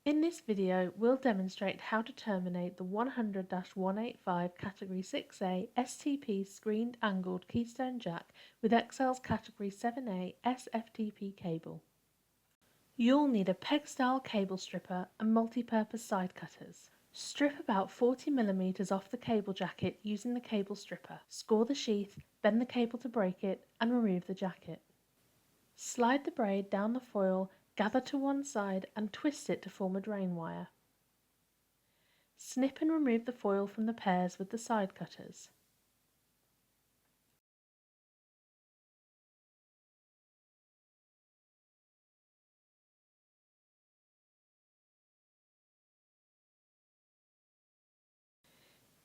In this video, we'll demonstrate how to terminate the 100-185 Category 6A STP screened angled keystone jack with Excel's Category 7A SFTP cable. You'll need a peg-style cable stripper and multi-purpose side cutters. Strip about 40mm off the cable jacket using the cable stripper. Score the sheath, bend the cable to break it, and remove the jacket. Slide the braid down the foil, gather to one side and twist it to form a drain wire. Snip and remove the foil from the pairs with the side cutters.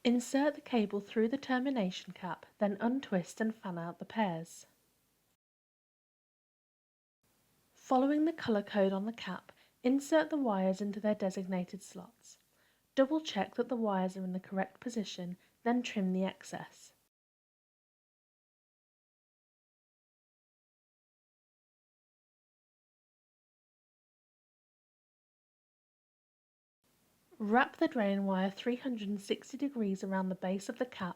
Insert the cable through the termination cap, then untwist and fan out the pairs. Following the colour code on the cap, insert the wires into their designated slots. Double check that the wires are in the correct position, then trim the excess. Wrap the drain wire 360 degrees around the base of the cap.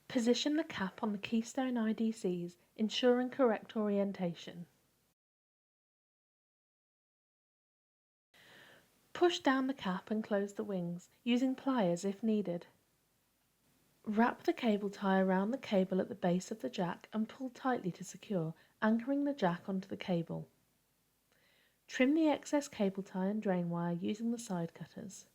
Position the cap on the keystone IDCs, ensuring correct orientation. Push down the cap and close the wings, using pliers if needed. Wrap the cable tie around the cable at the base of the jack and pull tightly to secure, anchoring the jack onto the cable. Trim the excess cable tie and drain wire using the side cutters.